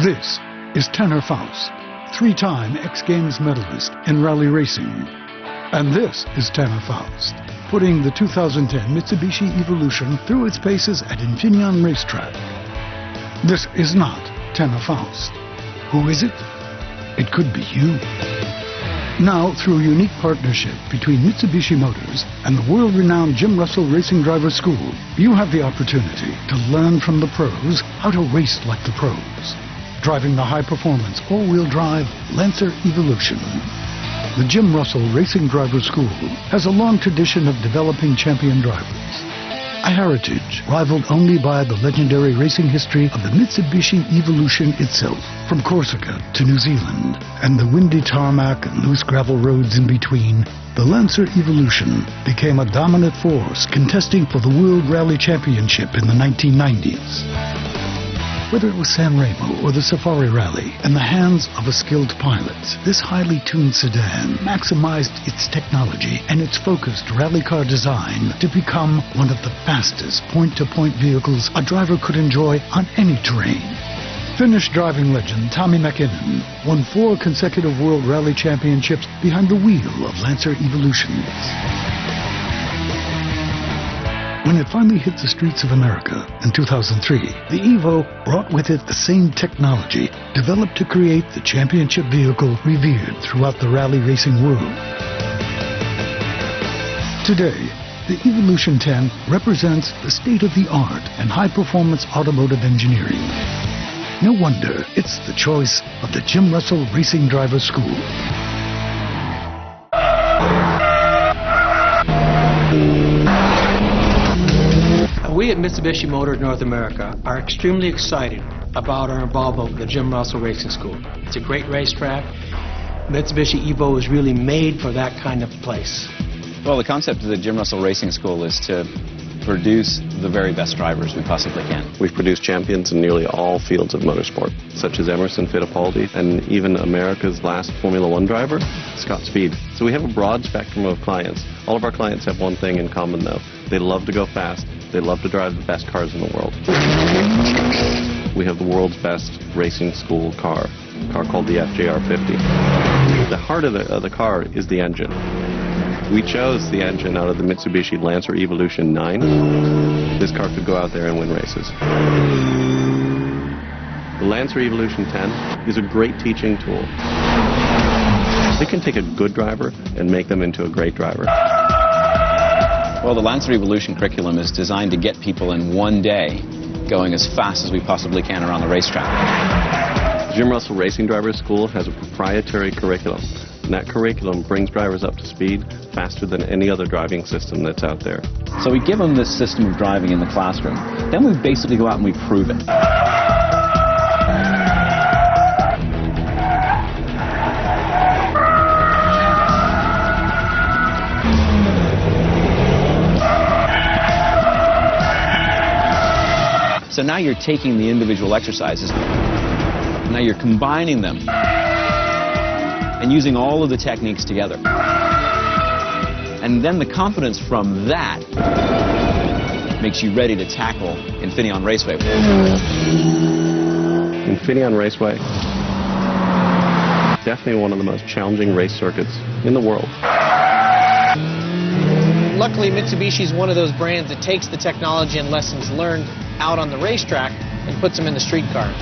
This is Tanner Faust, three-time X Games medalist in rally racing. And this is Tanner Faust, putting the 2010 Mitsubishi Evolution through its paces at Infineon Racetrack. This is not Tanner Faust. Who is it? It could be you. Now, through a unique partnership between Mitsubishi Motors and the world-renowned Jim Russell Racing Driver School, you have the opportunity to learn from the pros how to race like the pros, driving the high-performance all-wheel drive Lancer Evolution. The Jim Russell Racing Driver School has a long tradition of developing champion drivers, a heritage rivaled only by the legendary racing history of the Mitsubishi Evolution itself. From Corsica to New Zealand and the windy tarmac and loose gravel roads in between, the Lancer Evolution became a dominant force contesting for the World Rally Championship in the 1990s. Whether it was San Remo or the Safari Rally, in the hands of a skilled pilot, this highly tuned sedan maximized its technology and its focused rally car design to become one of the fastest point-to-point vehicles a driver could enjoy on any terrain. Finnish driving legend Tommi Mäkinen won 4 consecutive World Rally Championships behind the wheel of Lancer Evolutions. When it finally hit the streets of America in 2003, the Evo brought with it the same technology developed to create the championship vehicle revered throughout the rally racing world. Today, the Evolution 10 represents the state-of-the-art and high-performance automotive engineering. No wonder it's the choice of the Jim Russell Racing Driver School. We at Mitsubishi Motors North America are extremely excited about our involvement with the Jim Russell Racing School. It's a great racetrack. Mitsubishi Evo is really made for that kind of place. Well, the concept of the Jim Russell Racing School is to produce the very best drivers we possibly can. We've produced champions in nearly all fields of motorsport, such as Emerson Fittipaldi and even America's last Formula One driver, Scott Speed. So we have a broad spectrum of clients. All of our clients have one thing in common, though. They love to go fast. They love to drive the best cars in the world. We have the world's best racing school car, a car called the FJR50. The heart of the car is the engine. We chose the engine out of the Mitsubishi Lancer Evolution 9. This car could go out there and win races. The Lancer Evolution 10 is a great teaching tool. It can take a good driver and make them into a great driver. Well, the Lancer Evolution curriculum is designed to get people in one day going as fast as we possibly can around the racetrack. Jim Russell Racing Driver School has a proprietary curriculum, and that curriculum brings drivers up to speed faster than any other driving system that's out there. So we give them this system of driving in the classroom. Then we basically go out and we prove it. So now you're taking the individual exercises, now you're combining them and using all of the techniques together. And then the confidence from that makes you ready to tackle Infineon Raceway. Infineon Raceway, definitely one of the most challenging race circuits in the world. Luckily, Mitsubishi is one of those brands that takes the technology and lessons learned out on the racetrack and puts them in the street car.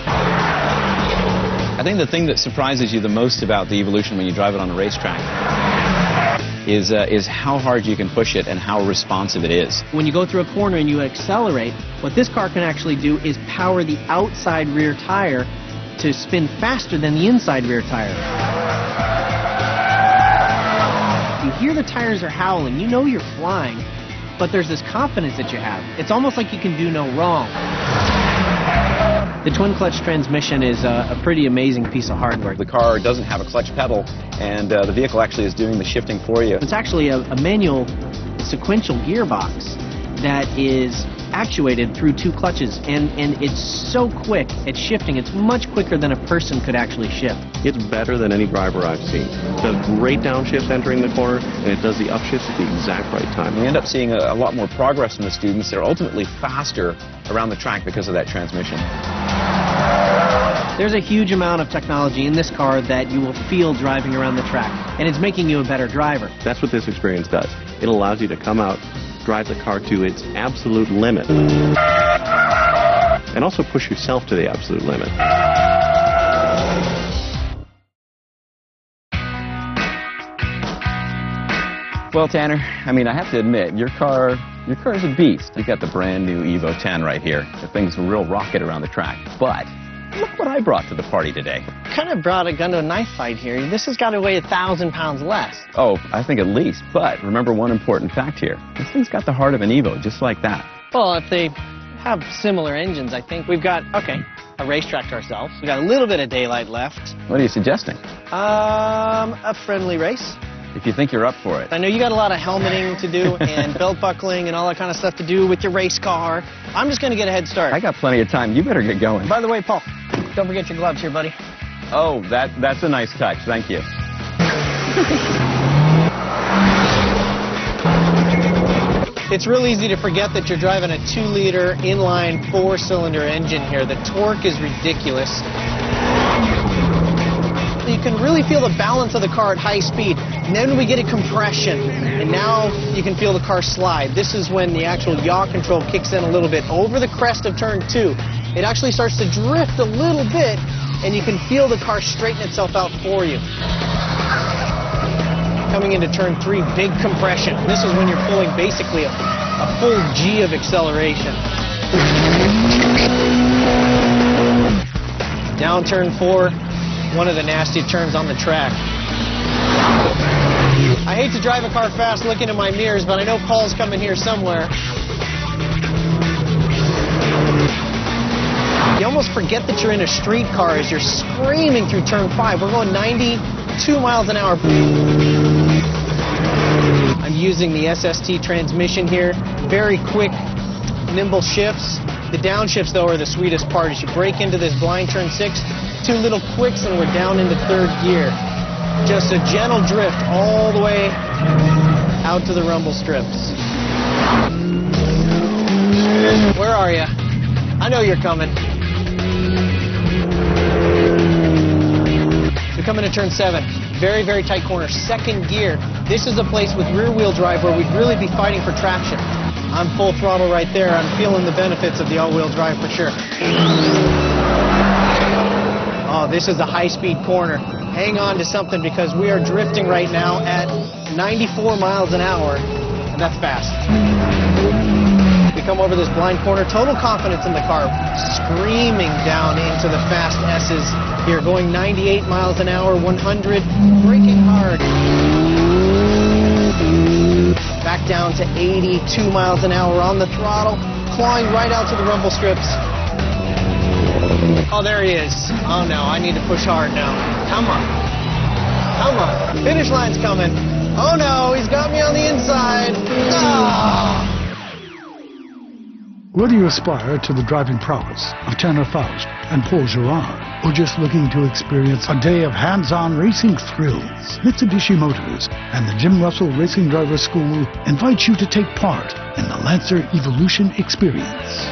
I think the thing that surprises you the most about the Evolution when you drive it on a racetrack is how hard you can push it and how responsive it is. When you go through a corner and you accelerate, what this car can actually do is power the outside rear tire to spin faster than the inside rear tire. You hear the tires are howling, you know you're flying, but there's this confidence that you have. It's almost like you can do no wrong. The twin clutch transmission is a pretty amazing piece of hardware. The car doesn't have a clutch pedal, and the vehicle actually is doing the shifting for you. It's actually a manual sequential gearbox that is actuated through 2 clutches, and it's so quick at shifting. It's much quicker than a person could actually shift. It's better than any driver I've seen. It does great downshifts entering the corner, and it does the upshifts at the exact right time. We end up seeing a lot more progress in the students. They're ultimately faster around the track because of that transmission. There's a huge amount of technology in this car that you will feel driving around the track, and it's making you a better driver. That's what this experience does. It allows you to come out, drive the car to its absolute limit, and also push yourself to the absolute limit. Well, Tanner, I mean, I have to admit, your car is a beast. You got the brand new Evo 10 right here. The thing's a real rocket around the track. But look what I brought to the party today. Kind of brought a gun to a knife fight here. This has got to weigh 1,000 pounds less. Oh, I think at least. But remember one important fact here. This thing's got the heart of an Evo, just like that. Well, if they have similar engines, I think we've got, a racetrack to ourselves. We've got a little bit of daylight left. What are you suggesting? A friendly race. If you think you're up for it. I know you got a lot of helmeting to do and belt buckling and all that kind of stuff to do with your race car. I'm just going to get a head start. I got plenty of time. You better get going. By the way, Paul, don't forget your gloves here, buddy. Oh, that's a nice touch. Thank you. It's real easy to forget that you're driving a 2-liter inline 4-cylinder engine here. The torque is ridiculous. You can really feel the balance of the car at high speed. And then we get a compression, and now you can feel the car slide. This is when the actual yaw control kicks in a little bit. Over the crest of turn 2, it actually starts to drift a little bit, and you can feel the car straighten itself out for you. Coming into turn 3, big compression. This is when you're pulling basically a full G of acceleration. Down turn 4, one of the nasty turns on the track. I hate to drive a car fast looking in my mirrors, but I know Paul's coming here somewhere. You almost forget that you're in a street car as you're screaming through turn 5. We're going 92 miles an hour. I'm using the SST transmission here. Very quick, nimble shifts. The downshifts, though, are the sweetest part. As you break into this blind turn 6, 2 little quicks, and we're down into 3rd gear. Just a gentle drift all the way out to the rumble strips. Where are you? I know you're coming. You're coming to turn 7. Very, very tight corner. 2nd gear. This is a place with rear-wheel drive where we'd really be fighting for traction. I'm full throttle right there. I'm feeling the benefits of the all-wheel drive for sure. Oh, this is a high-speed corner. Hang on to something because we are drifting right now at 94 miles an hour, and that's fast. We come over this blind corner, total confidence in the car, screaming down into the fast S's here, going 98 miles an hour, 100, braking hard. Back down to 82 miles an hour on the throttle, clawing right out to the rumble strips. Oh, there he is. Oh, no, I need to push hard now. Come on. Come on. Finish line's coming. Oh, no, he's got me on the inside. Ah! Whether you aspire to the driving prowess of Tanner Faust and Paul Girard, or just looking to experience a day of hands-on racing thrills, Mitsubishi Motors and the Jim Russell Racing Driver School invite you to take part in the Lancer Evolution Experience.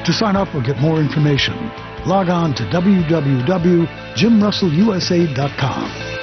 To sign up or get more information, log on to www.jimrussellusa.com.